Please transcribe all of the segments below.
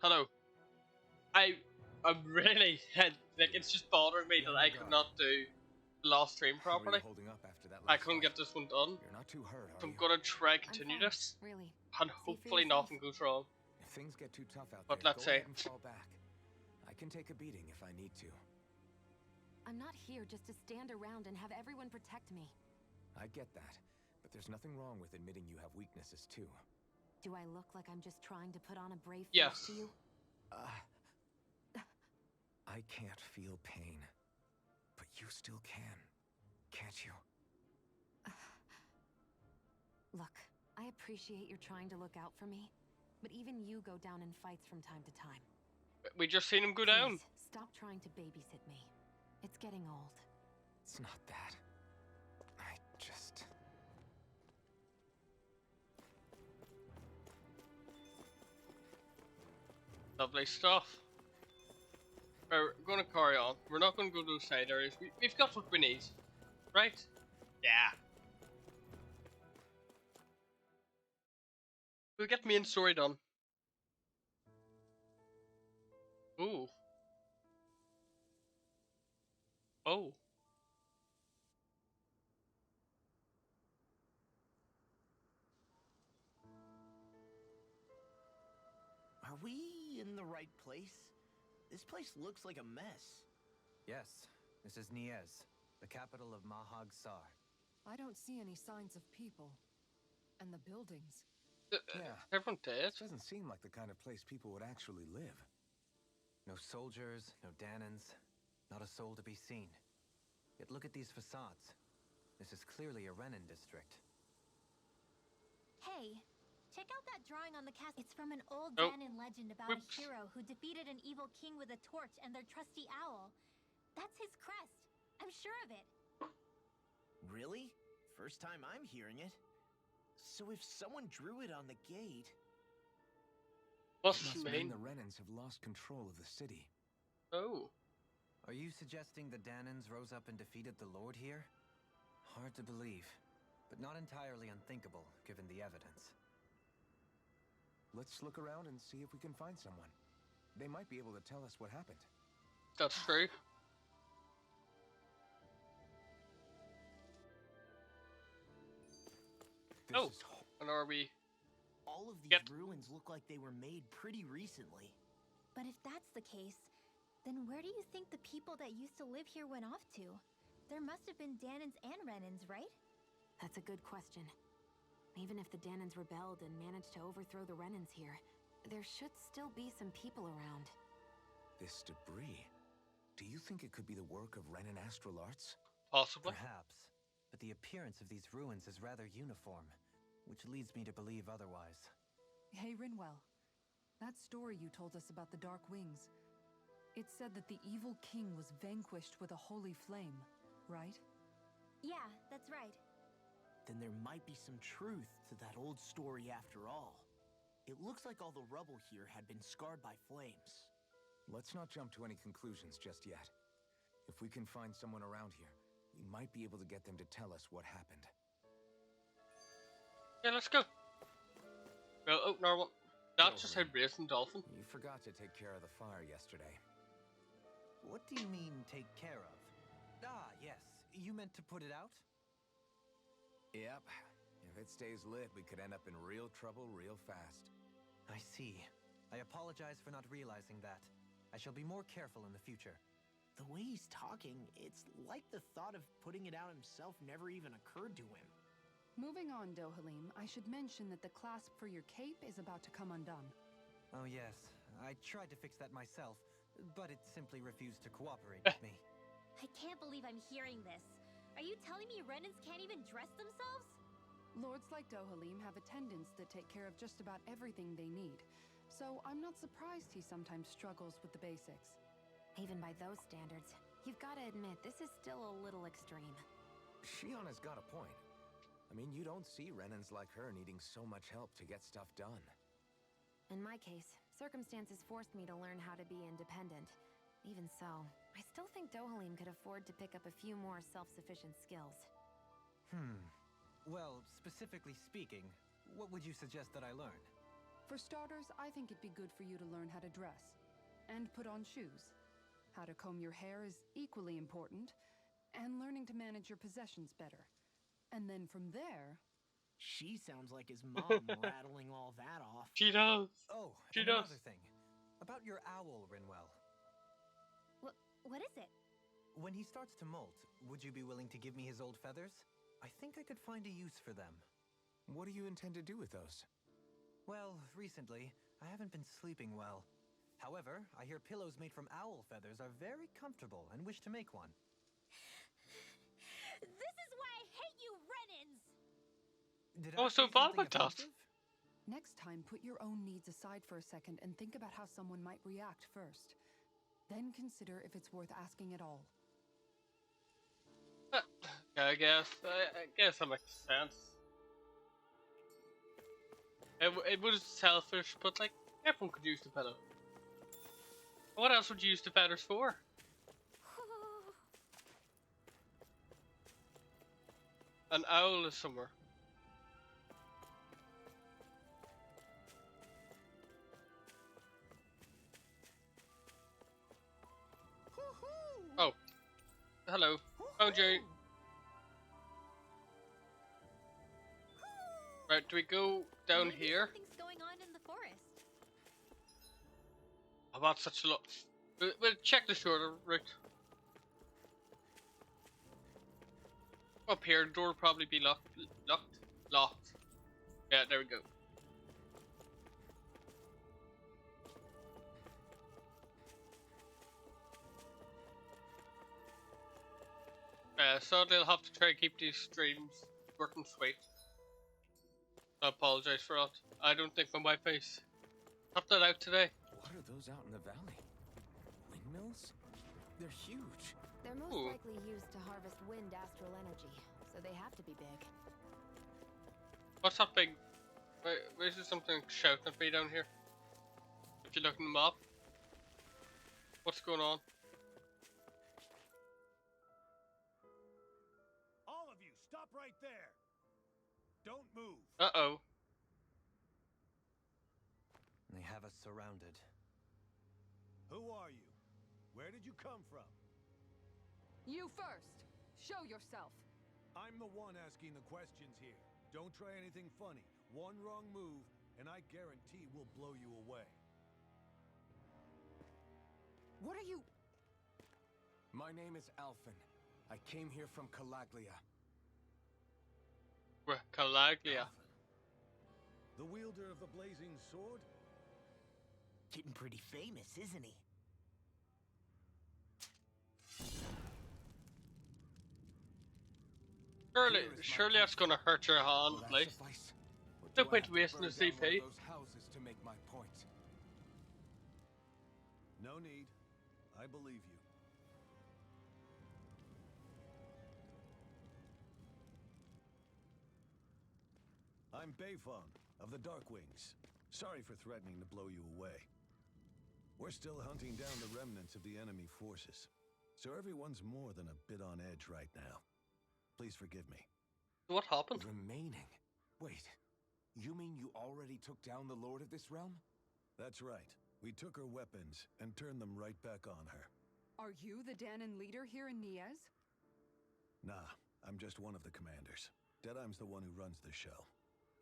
Hello. I'm really like it's just bothering me that I could not do the last stream How are properly. you holding up after that I last couldn't fight? get this one done. You're not too hurt, So are I'm you? gonna try I'm continue fine, this, really. and See for hopefully yourself. nothing goes wrong. If things get too tough out But there, let's go see. ahead and fall back. I can take a beating if I need to. I'm not here just to stand around and have everyone protect me. I get that, but there's nothing wrong with admitting you have weaknesses too. Do I look like I'm just trying to put on a brave face Yes. to you? I can't feel pain, but you still can, can't you? Look, I appreciate you're trying to look out for me, but even you go down in fights from time to time. We just seen him go down. Please, stop trying to babysit me. It's getting old. It's not that. I just... Lovely stuff. We're gonna carry on. We're not gonna go to those side areas. We've got what we need, right? Yeah. We'll get main story done. Ooh. Oh. Are we in the right place? This place looks like a mess. Yes, this is Niez, the capital of Mahag Sar. I don't see any signs of people. And the buildings. Yeah. Everyone dead? This doesn't seem like the kind of place people would actually live. No soldiers, no Danans, not a soul to be seen. Yet look at these facades. This is clearly a Renin district. Hey, check out that drawing on the castle. It's from an old Oh. Danon legend about Whoops. a hero who defeated an evil king with a torch and their trusty owl. That's his crest. I'm sure of it. Really? First time I'm hearing it. So if someone drew it on the gate... What's Must the mean main? the Renans have lost control of the city. Oh. Are you suggesting the Danans rose up and defeated the Lord here? Hard to believe, but not entirely unthinkable, given the evidence. Let's look around and see if we can find someone. They might be able to tell us what happened. That's true. This Oh. is And are we? All of these Yep. ruins look like they were made pretty recently. But if that's the case, then where do you think the people that used to live here went off to? There must have been Danons and Renans, right? That's a good question. Even if the Danans rebelled and managed to overthrow the Renans here, there should still be some people around. this debris. Do you think it could be the work of Renan Astral Arts? Possibly. Perhaps, but the appearance of these ruins is rather uniform, which leads me to believe otherwise. Hey, Rinwell. That story you told us about the Dark Wings. It said that the evil king was vanquished with a holy flame, right? Yeah, that's right. Then there might be some truth to that old story after all. It looks like all the rubble here had been scarred by flames. Let's not jump to any conclusions just yet. If we can find someone around here, we might be able to get them to tell us what happened. Yeah, let's go. Well, oh, no, that's just how Racing Dolphin. You forgot to take care of the fire yesterday. What do you mean, take care of? Ah, yes. You meant to put it out? Yep. If it stays lit, we could end up in real trouble real fast. I see. I apologize for not realizing that. I shall be more careful in the future. The way he's talking, it's like the thought of putting it out himself never even occurred to him. Moving on, Dohalim, I should mention that the clasp for your cape is about to come undone. Oh yes, I tried to fix that myself, but it simply refused to cooperate with me. I can't believe I'm hearing this. Are you telling me Renans can't even dress themselves? Lords like Dohalim have attendants that take care of just about everything they need, so I'm not surprised he sometimes struggles with the basics. Even by those standards, you've got to admit this is still a little extreme. Shion has got a point. I mean, you don't see Renans like her needing so much help to get stuff done. In my case, circumstances forced me to learn how to be independent. Even so, I still think Dohalim could afford to pick up a few more self-sufficient skills. Well, specifically speaking, what would you suggest that I learn? For starters, I think it'd be good for you to learn how to dress. And put on shoes. How to comb your hair is equally important. And learning to manage your possessions better. And then from there... She sounds like his mom rattling all that off. She does. Oh, She and does. another thing. About your owl, Rinwell. What is it? When he starts to molt, would you be willing to give me his old feathers? I think I could find a use for them. What do you intend to do with those? Well, recently, I haven't been sleeping well. However, I hear pillows made from owl feathers are very comfortable and wish to make one. This is why I hate you, Renans! Did Oh, I so say something Valbert does. offensive? Next time, put your own needs aside for a second and think about how someone might react first. Then consider if it's worth asking at all. Yeah, I guess that makes sense. It was selfish, but like everyone could use the pillow. What else would you use the feathers for? An owl is somewhere. Oh, hello. Oh, Jay. Right, do we go down Maybe here? Something's going on in the forest. About such a lot. We'll check the shorter route. Up here, the door will probably be locked. Locked. Yeah, there we go. So they'll have to try to keep these streams working sweet. I apologize for that. I don't think my Wi-Fi's topped that out today. What are those out in the valley? Windmills? They're huge. They're most Ooh. likely used to harvest wind astral energy, so they have to be big. What's that big? Wait, is there something shouting at me down here? If you look in the map. What's going on? All of you, stop right there. Don't move. Uh-oh. They have us surrounded. Who are you? Where did you come from? You first! Show yourself! I'm the one asking the questions here. Don't try anything funny. One wrong move, and I guarantee we'll blow you away. What are you... My name is Alphen. I came here from Calaglia. Calaglia. The wielder of the blazing sword? Getting pretty famous, isn't he? Surely that's gonna hurt your hand, Will that like. suffice? Or No do I point have to wasting burn the down one CP. of those houses to make my point? No need. I believe you. I'm Beifong of the Darkwings. Sorry for threatening to blow you away. We're still hunting down the remnants of the enemy forces, so everyone's more than a bit on edge right now. Please forgive me. What happened? Remaining? Wait, you mean you already took down the Lord of this realm? That's right. We took her weapons and turned them right back on her. Are you the Danon leader here in Niez? Nah, I'm just one of the commanders. Deadeye's the one who runs the show.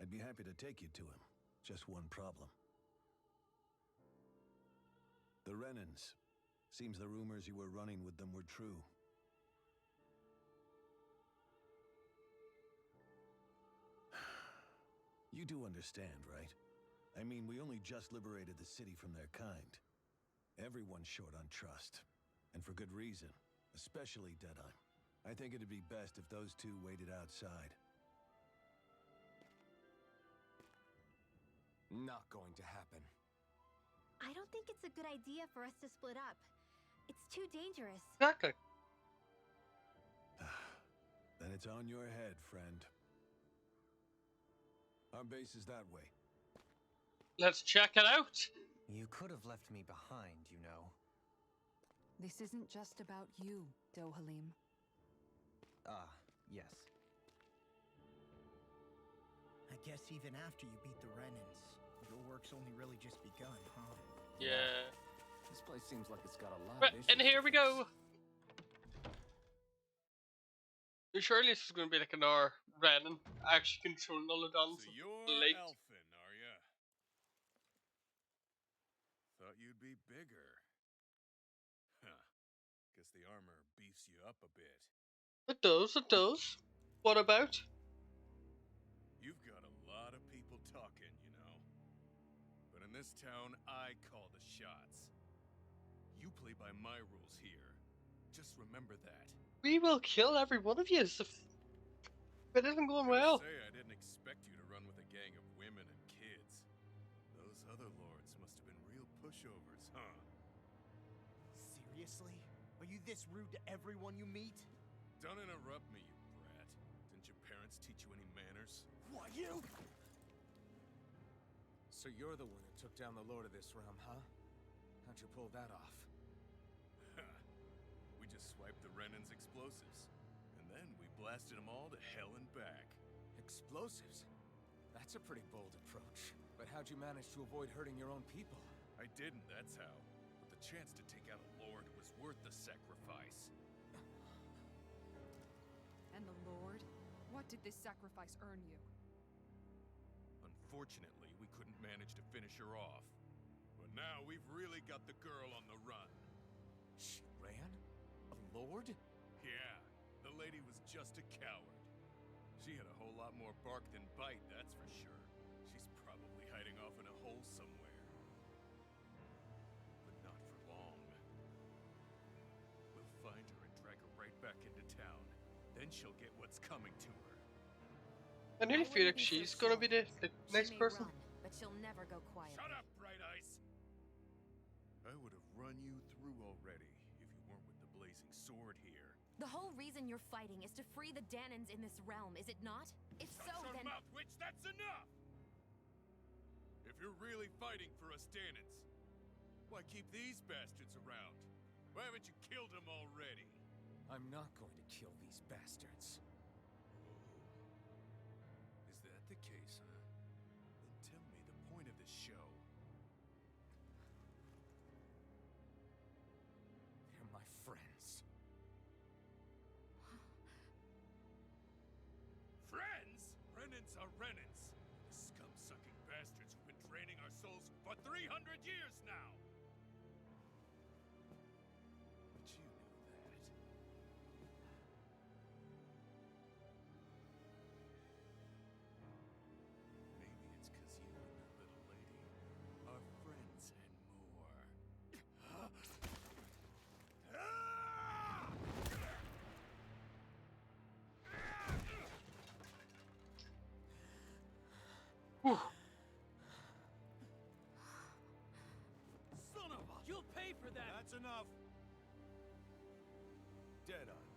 I'd be happy to take you to him. Just one problem. The Renans. Seems the rumors you were running with them were true. You do understand, right? I mean, we only just liberated the city from their kind. Everyone's short on trust. And for good reason. Especially Deadeye. I think it'd be best if those two waited outside. Not going to happen. I don't think it's a good idea for us to split up. It's too dangerous. Exactly. Then it's on your head, friend. Our base is that way. Let's check it out. You could have left me behind, you know. This isn't just about you, Dohalim. Ah, yes. I guess even after you beat the Renans, you're work's only really just begun, huh? Yeah. This place seems like it's got a lot Right, of issues. and here to we fix. go. Surely this is going to be like an hour Renan actually controlling all the guns. So you're Late. Elfin, are ya? Thought you'd be bigger. Huh. Guess the armor beefs you up a bit. It does, it does. What about? You've got a lot of people talking, you know. But in this town, I call the shots. You play by my rules here. Just remember that. We will kill every one of you if it isn't going Gotta well. say, I didn't expect you to run with a gang of women and kids. Those other lords must have been real pushovers, huh? Seriously? Are you this rude to everyone you meet? Don't interrupt me, you brat. Didn't your parents teach you any manners? What, you? So you're the one who took down the lord of this realm, huh? How'd you pull that off? We just swiped the Renan's explosives. And then we blasted them all to hell and back. Explosives? That's a pretty bold approach. But how'd you manage to avoid hurting your own people? I didn't, that's how. But the chance to take out a lord was worth the sacrifice. And the Lord? What did this sacrifice earn you? Unfortunately, we couldn't manage to finish her off. But now we've really got the girl on the run. She ran? A lord? Yeah, the lady was just a coward. She had a whole lot more bark than bite, that's for sure. She's probably hiding off in a hole somewhere. But not for long. We'll find her and drag her right back into town. Then she'll get what's coming to her. I nearly feel like she's gonna be the next She may person. run, but she'll never go quiet. Shut up, Bright Eyes! I would have run you through already if you weren't with the blazing sword here. The whole reason you're fighting is to free the Danans in this realm, is it not? If so, Shut your then... mouth, witch! That's enough! If you're really fighting for us Danans, why keep these bastards around? Why haven't you killed them already? I'm not going to kill these bastards. Is that the case, huh? Then tell me the point of this show. They're my friends. Friends? Renans are Renans. The scum-sucking bastards who've been draining our souls for 300 years now! But you knew that. Maybe it's 'cause you and the little lady are friends and more. Son of a... You'll pay for that! That's enough! Deadeye,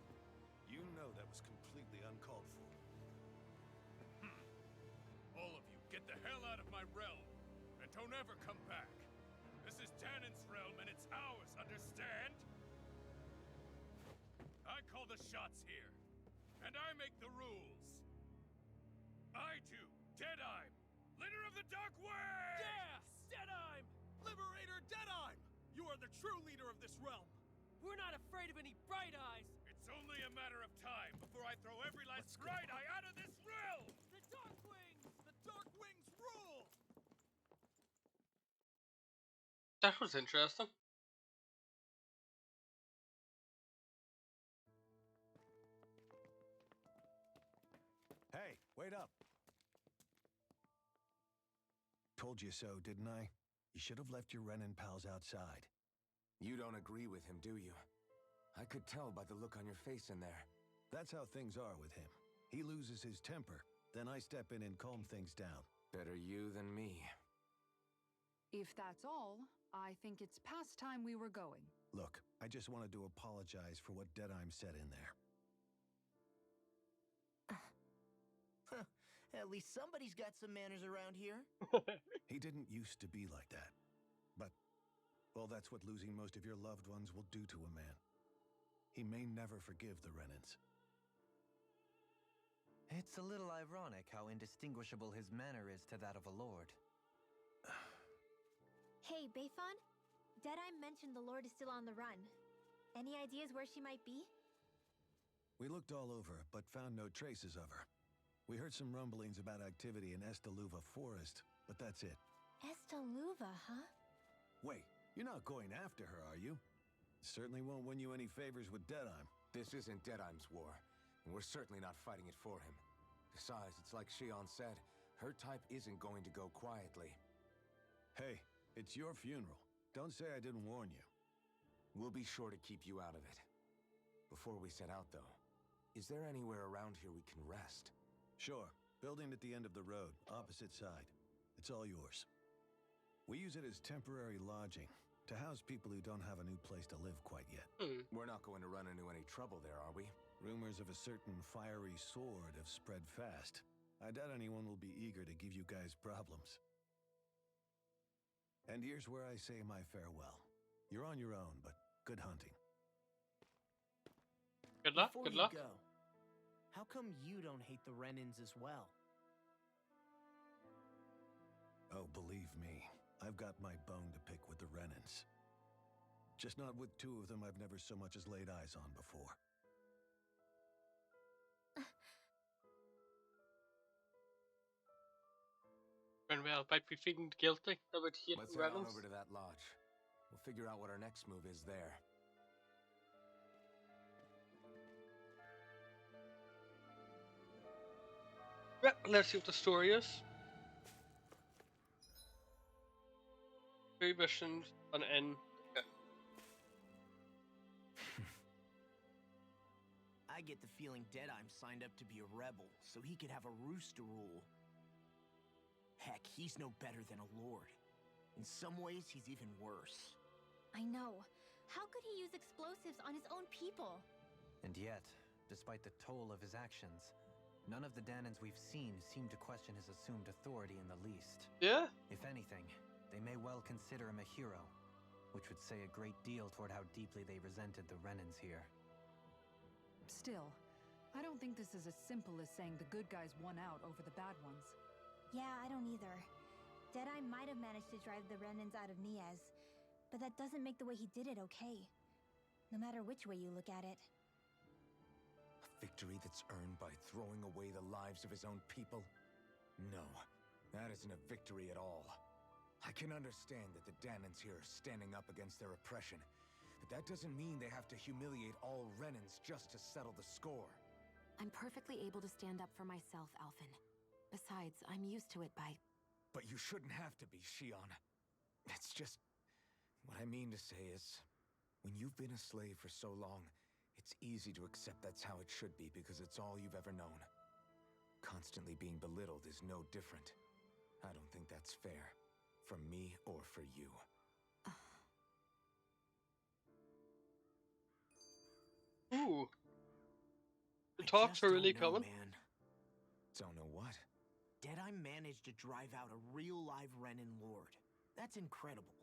you know that was completely uncalled for. All of you, get the hell out of my realm! And don't ever come back! This is Danan's realm and it's ours, understand? I call the shots here. And I make the rules. I do, Deadeye, leader of the Dark Way! Yeah! Deadime! Liberator Deadime! You are the true leader of this realm! We're not afraid of any Bright Eyes! It's only a matter of time before I throw every last Bright Eye out of this realm! The Dark Wings! The Dark Wings rule! That was interesting. Hey, wait up! Told you so, didn't I? You should have left your Renan pals outside. You don't agree with him, do you? I could tell by the look on your face in there. That's how things are with him. He loses his temper, then I step in and calm things down. Better you than me. If that's all, I think it's past time we were going. Look, I just wanted to apologize for what Deadime said in there. At least somebody's got some manners around here. He didn't used to be like that. But, well, that's what losing most of your loved ones will do to a man. He may never forgive the Renans. It's a little ironic how indistinguishable his manner is to that of a lord. Hey, Bayfon? Deadeye mentioned the Lord is still on the run. Any ideas where she might be? We looked all over, but found no traces of her. We heard some rumblings about activity in Estaluva Forest, but that's it. Estaluva, huh? Wait, you're not going after her, are you? Certainly won't win you any favors with Deadeye. This isn't Deadeye's war, and we're certainly not fighting it for him. Besides, it's like Shion said, her type isn't going to go quietly. Hey, it's your funeral. Don't say I didn't warn you. We'll be sure to keep you out of it. Before we set out, though, is there anywhere around here we can rest? Sure. Building at the end of the road, opposite side. It's all yours. We use it as temporary lodging, to house people who don't have a new place to live quite yet. We're not going to run into any trouble there, are we? Rumors of a certain fiery sword have spread fast. I doubt anyone will be eager to give you guys problems. And here's where I say my farewell. You're on your own, but good hunting. Good luck, Before good you luck. go, how come you don't hate the Renans as well? Oh, believe me, I've got my bone to pick with the Renans. Just not with two of them I've never so much as laid eyes on before. Rinwell might be feeling guilty about hating Let's head on Reynolds. over to that lodge. We'll figure out what our next move is there. Yeah, let's see what the story is. 3 missions, an inn. I get the feeling Deadeye signed up to be a rebel, so he could have a rooster rule. Heck, he's no better than a lord. In some ways, he's even worse. I know. How could he use explosives on his own people? And yet, despite the toll of his actions, none of the Danans we've seen seem to question his assumed authority in the least. Yeah? If anything, they may well consider him a hero, which would say a great deal toward how deeply they resented the Renans here. Still, I don't think this is as simple as saying the good guys won out over the bad ones. Yeah, I don't either. Deadeye might have managed to drive the Renans out of Niaz, but that doesn't make the way he did it okay. No matter which way you look at it. A victory that's earned by throwing away the lives of his own people? No, that isn't a victory at all. I can understand that the Danans here are standing up against their oppression, but that doesn't mean they have to humiliate all Renans just to settle the score. I'm perfectly able to stand up for myself, Alphen. Besides, I'm used to it by... But you shouldn't have to be, Shion. It's just... What I mean to say is, when you've been a slave for so long, it's easy to accept that's how it should be because it's all you've ever known. Constantly being belittled is no different. I don't think that's fair. For me or for you. Ooh. The I talks just are really don't know, coming. man. Don't know what? Deadeye managed to drive out a real live Renan lord. That's incredible.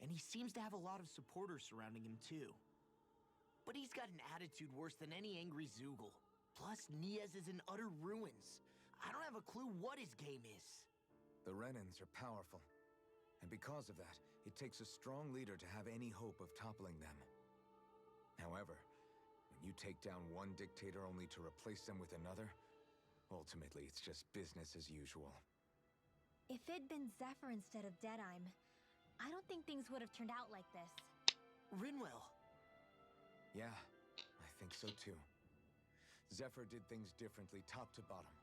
And he seems to have a lot of supporters surrounding him too. But he's got an attitude worse than any angry Zoogle. Plus, Niaz is in utter ruins. I don't have a clue what his game is. The Renans are powerful. And because of that, it takes a strong leader to have any hope of toppling them. However, when you take down one dictator only to replace them with another, ultimately it's just business as usual. If it'd been Zephyr instead of Deadeye, I don't think things would have turned out like this. Rinwell. Yeah, I think so too. Zephyr did things differently top to bottom.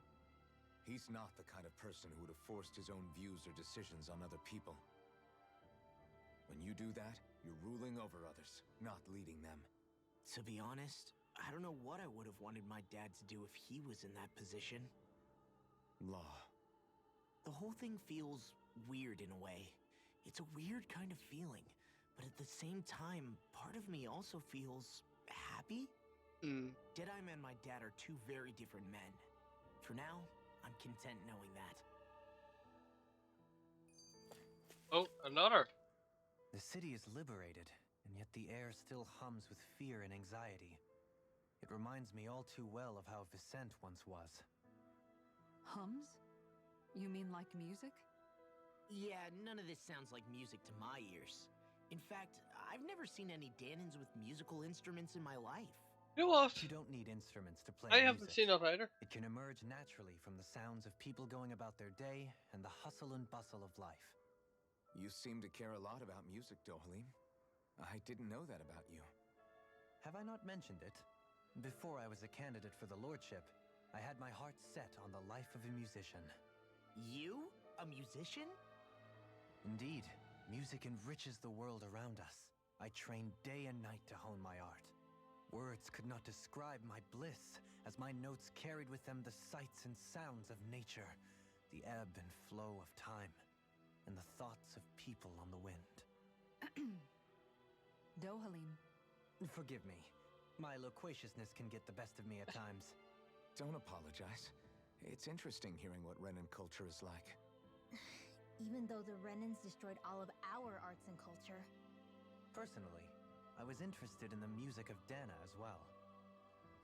He's not the kind of person who would have forced his own views or decisions on other people. When you do that, you're ruling over others, not leading them. To be honest, I don't know what I would have wanted my dad to do if he was in that position. Law. The whole thing feels weird in a way. It's a weird kind of feeling, but at the same time, part of me also feels happy? Deadeye and my dad are two very different men. For now, I'm content knowing that. Oh, another. The city is liberated, and yet the air still hums with fear and anxiety. It reminds me all too well of how Vicente once was. Hums? You mean like music? Yeah, none of this sounds like music to my ears. In fact, I've never seen any Danans with musical instruments in my life. You know what? You don't need instruments to play I music. haven't seen it either. It can emerge naturally from the sounds of people going about their day and the hustle and bustle of life. You seem to care a lot about music, Dohalim. I didn't know that about you. Have I not mentioned it? Before I was a candidate for the lordship, I had my heart set on the life of a musician. You? A musician? Indeed, music enriches the world around us. I trained day and night to hone my art. Words could not describe my bliss, as my notes carried with them the sights and sounds of nature, the ebb and flow of time, and the thoughts of people on the wind. Dohalim. Forgive me. My loquaciousness can get the best of me at times. Don't apologize. It's interesting hearing what Renan culture is like. Even though the Renans destroyed all of our arts and culture. Personally, I was interested in the music of Dana as well.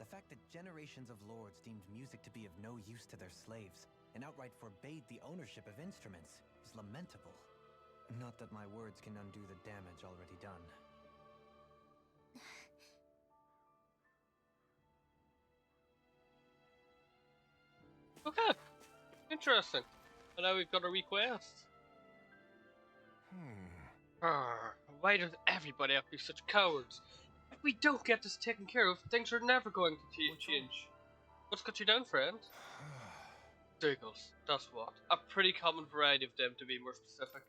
The fact that generations of lords deemed music to be of no use to their slaves and outright forbade the ownership of instruments is lamentable. Not that my words can undo the damage already done. Okay. Interesting. And now we've got a request. Why does everybody have to be such cowards? If we don't get this taken care of, things are never going to change. What's got you down, friend? Zeugles, that's what. A pretty common variety of them, to be more specific.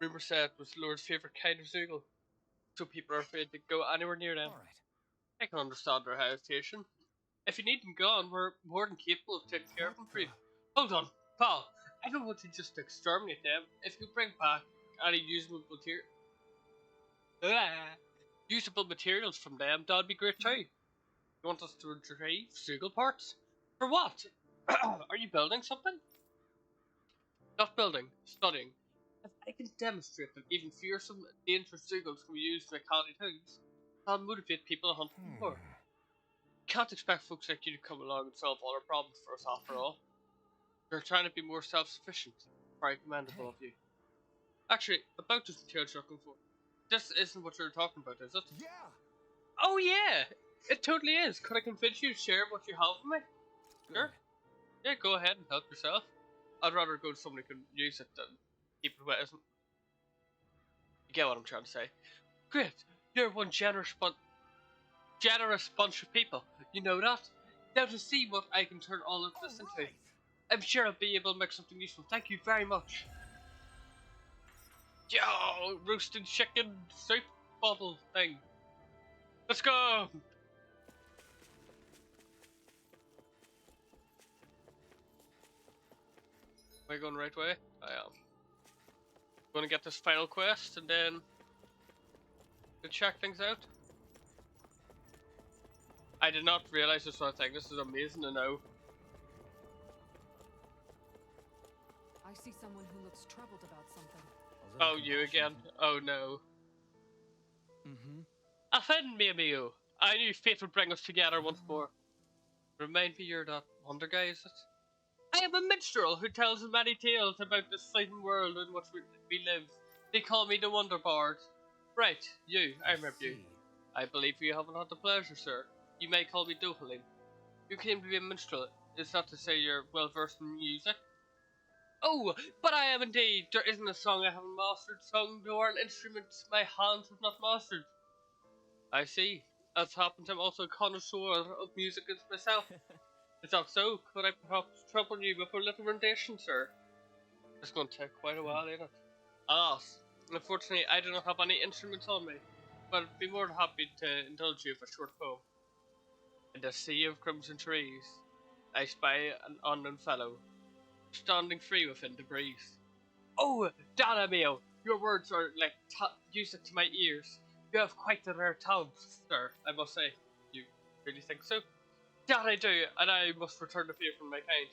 Rumor said it was Lord's favourite kind of Zeugle, so people are afraid to go anywhere near them. Alright. I can understand their hesitation. If you need them gone, we're more than capable of taking care of them for you. Hold on, pal. I don't want to just exterminate them. If you bring back any usable materials from them, that'd be great too. You want us to retrieve Zeugle parts? For what? Are you building something? Not building, studying. If I can demonstrate that even fearsome and dangerous Zeugles can be used to make handy things, that'll motivate people to hunt them more. Can't expect folks like you to come along and solve all our problems for us after all. You're trying to be more self-sufficient. Very commendable of you. Actually, about this material you're looking for. This isn't what you're talking about, is it? Yeah! Oh yeah! It totally is. Could I convince you to share what you have with me? Sure. Yeah, go ahead and help yourself. I'd rather go to someone who can use it than keep it wet, isn't. You get what I'm trying to say. Great. You're one generous bunch of people. You know that? Now to see what I can turn all of this into. I'm sure I'll be able to make something useful. Thank you very much. Yo, roasted chicken soup bottle thing. Let's go! Am I going the right way? I am. Gonna get this final quest and then to check things out. I did not realize this sort of thing. This is amazing to know. I see someone who looks troubled about something. Oh, you again? Oh no. Offend me, amigo. I knew fate would bring us together once more. Remind me you're that wonder guy, is it? I am a minstrel who tells many tales about this fleeting world in which we live. They call me the Wonder Bard. Right, you. I remember you. I believe you haven't had the pleasure, sir. You may call me Dohalim. You claim to be a minstrel. Is that to say you're well versed in music? Oh, but I am indeed. There isn't a song I haven't mastered, sung, nor an instrument my hands have not mastered. I see. As happens, I'm also a connoisseur of music as myself. Is that so? Could I perhaps trouble you with a little rendition, sir? It's going to take quite a while, ain't it? Alas, unfortunately, I do not have any instruments on me, but I'd be more than happy to indulge you with a short poem. In the sea of crimson trees, I spy an unknown fellow, standing free within the breeze. Oh, Dana mio, your words are like music to my ears. You have quite the rare talent, sir, I must say. You really think so? That I do, and I must return the favour from my kind.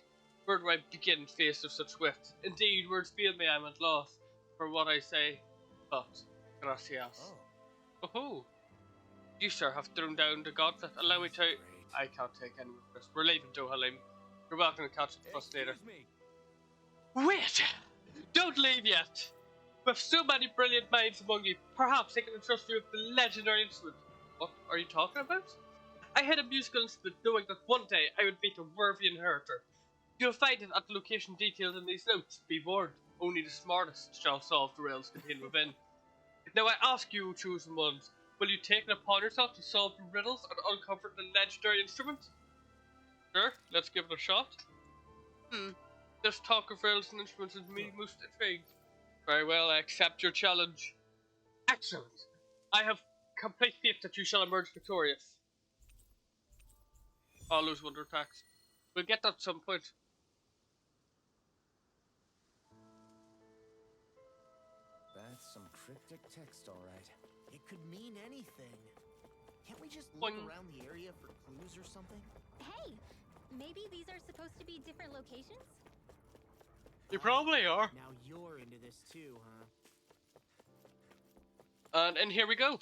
Where do I begin faced with such wit? Indeed, words fail me, I'm at loss for what I say, but gracias. Oh, you, sir, have thrown down the gauntlet. Allow me to. I can't take any of this. We're leaving, Dohalim. You're welcome to catch up with us later. Wait! Don't leave yet! With so many brilliant minds among you, perhaps I can entrust you with the legendary instrument. What are you talking about? I had a musical instrument knowing that one day I would meet a worthy inheritor. You'll find it at the location detailed in these notes. Be warned, only the smartest shall solve the riddles contained within. Now I ask you, chosen ones, will you take it upon yourself to solve the riddles and uncover the legendary instrument? Sure, let's give it a shot. This talk of riddles and instruments is me most intrigued. Very well, I accept your challenge. Excellent. I have complete faith that you shall emerge victorious. I'll lose wonder attacks. We'll get that at some point. That's some cryptic text, all right. It could mean anything. Can't we just look Boing. around the area for clues or something? Hey, maybe these are supposed to be different locations? You probably are. Now you're into this too, huh? And here we go.